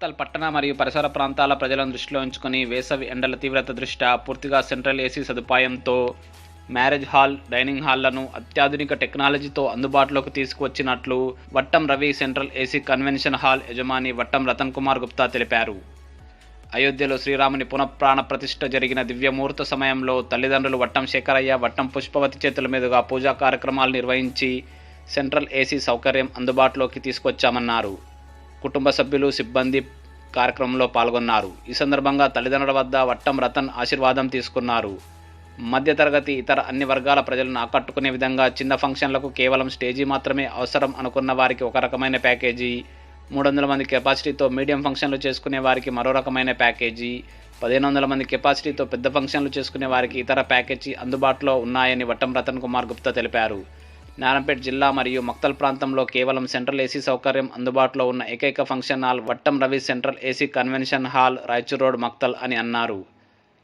మక్తల్ పట్టణ మరియు పరిసర ప్రాంతాల ప్రజలను దృష్టిలో ఉంచుకుని వేసవి ఎండల తీవ్రత దృష్ట్యా పూర్తిగా సెంట్రల్ ఏసీ సదుపాయంతో మ్యారేజ్ హాల్, డైనింగ్ హాల్లను అత్యాధునిక టెక్నాలజీతో అందుబాటులోకి తీసుకువచ్చినట్లు Vattam Ravi central AC convention hall యజమాని వట్టం రతన్ కుమార్ గుప్తా తెలిపారు. అయోధ్యలో శ్రీరాముని పునఃప్రాణ ప్రతిష్ఠ జరిగిన దివ్యముహూర్త సమయంలో తల్లిదండ్రులు వట్టం శేఖరయ్య, వట్టం పుష్పవతి చేతుల మీదుగా పూజా కార్యక్రమాలు నిర్వహించి సెంట్రల్ ఏసీ సౌకర్యం అందుబాటులోకి తీసుకొచ్చామన్నారు. కుటుంబ సభ్యులు, సిబ్బంది కార్యక్రమంలో పాల్గొన్నారు. ఈ సందర్భంగా తల్లిదండ్రుల వద్ద వట్టం రతన్ ఆశీర్వాదం తీసుకున్నారు. మధ్యతరగతి, ఇతర అన్ని వర్గాల ప్రజలను ఆకట్టుకునే విధంగా చిన్న ఫంక్షన్లకు కేవలం స్టేజీ మాత్రమే అవసరం అనుకున్న వారికి ఒక రకమైన ప్యాకేజీ, 300 మంది కెపాసిటీతో మీడియం ఫంక్షన్లు చేసుకునే వారికి మరో రకమైన ప్యాకేజీ, 1500 మంది కెపాసిటీతో పెద్ద ఫంక్షన్లు చేసుకునే వారికి ఇతర ప్యాకేజీ అందుబాటులో ఉన్నాయని వట్టం రతన్ కుమార్ గుప్తా తెలిపారు. నారాయణపేట జిల్లా మరియు మక్తల్ ప్రాంతంలో కేవలం సెంట్రల్ ఏసీ సౌకర్యం అందుబాటులో ఉన్న ఏకైక function hall Vattam Ravi central AC convention hall, Raichur road, Maktal అని అన్నారు.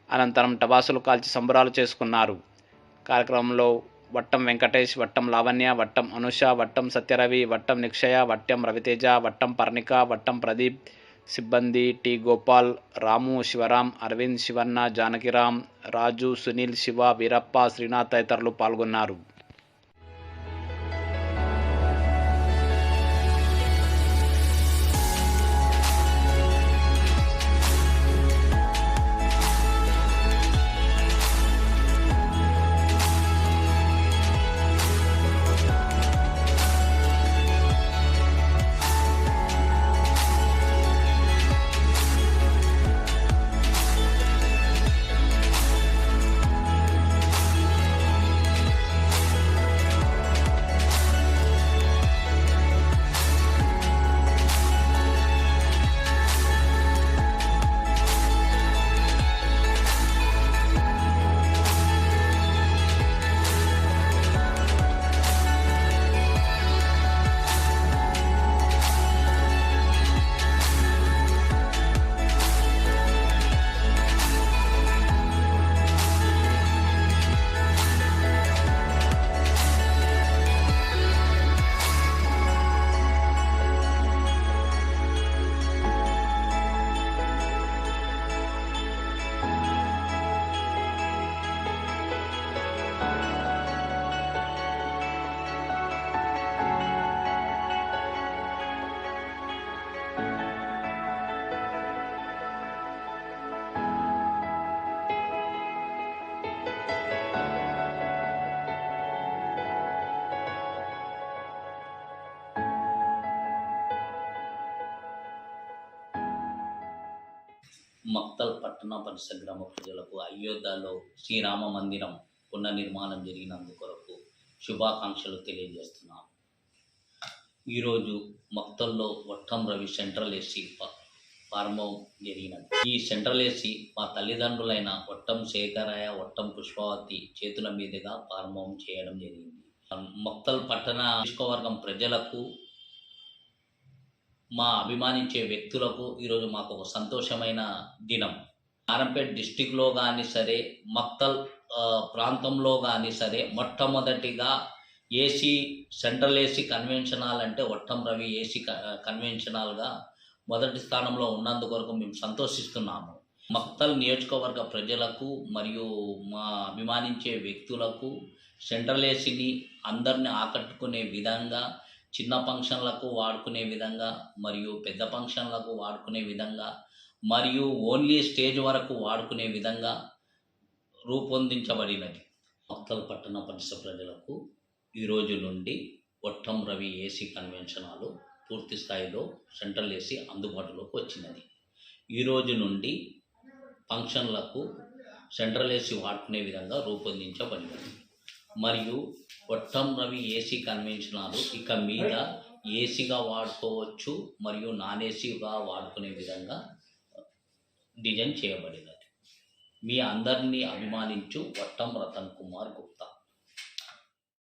అనంతరం టపాసులు కాల్చి సంబరాలు చేసుకున్నారు. కార్యక్రమంలో వట్టం వెంకటేష్, వట్టం లావణ్య, వట్టం అనుష, వట్టం సత్యరవి, వట్టం నిక్షయ, వట్టం రవితేజ, వట్టం పర్ణిక, వట్టం ప్రదీప్, సిబ్బంది టి గోపాల్, రాము, శివరాం, అరవింద్, శివన్న, జానకిరాం, రాజు, సునీల్, శివ, వీరప్ప, శ్రీనాథ్ తదితరులు పాల్గొన్నారు. మక్తల్ పట్టణ పరిసర గ్రామ ప్రజలకు అయోధ్యలో శ్రీరామ మందిరం పునర్నిర్మాణం జరిగినందుకొరకు శుభాకాంక్షలు తెలియజేస్తున్నాము. ఈరోజు మక్తల్లో వట్టం రవి సెంట్రల్ ఏసీ ప్రారంభం జరిగినది. ఈ సెంట్రల్ ఏసీ మా తల్లిదండ్రులైన వట్టం శేఖరయ్య, వట్టం పుష్పవతి చేతుల మీదుగా ప్రారంభం చేయడం జరిగింది. మక్తల్ పట్టణ నియోజకవర్గం ప్రజలకు, మా అభిమానించే వ్యక్తులకు ఈరోజు మాకు ఒక సంతోషమైన దినం. నారాయణపేట డిస్టిక్లో కానీ సరే, మక్తల్ ప్రాంతంలో కానీ సరే, మొట్టమొదటిగా AC central AC convention hall అంటే వట్టం రవి ఏసీ కన్వెన్షన్ హాల్గా మొదటి స్థానంలో ఉన్నందుకొరకు మేము సంతోషిస్తున్నాము. మక్తల్ నియోజకవర్గ ప్రజలకు మరియు మా అభిమానించే వ్యక్తులకు సెంట్రల్ ఏసీని అందరిని ఆకట్టుకునే విధంగా, చిన్న ఫంక్షన్లకు వాడుకునే విధంగా మరియు పెద్ద ఫంక్షన్లకు వాడుకునే విధంగా మరియు ఓన్లీ స్టేజ్ వరకు వాడుకునే విధంగా రూపొందించబడినది. మక్తల్ పట్టణ పరిసర ప్రజలకు ఈరోజు నుండి Vattam Ravi AC convention hall పూర్తి స్థాయిలో సెంట్రల్ ఏసీ అందుబాటులోకి వచ్చినది. ఈరోజు నుండి ఫంక్షన్లకు సెంట్రల్ ఏసీ వాడుకునే విధంగా రూపొందించబడినది. మరియు Vattam Ravi AC convention hall ఇక మీద ఏసీగా వాడుకోవచ్చు మరియు నాన్ ఏసీగా వాడుకునే విధంగా డిజైన్ చేయబడినది. మీ అందరినీ అభిమానించు వట్టం రతన్ కుమార్ గుప్తా.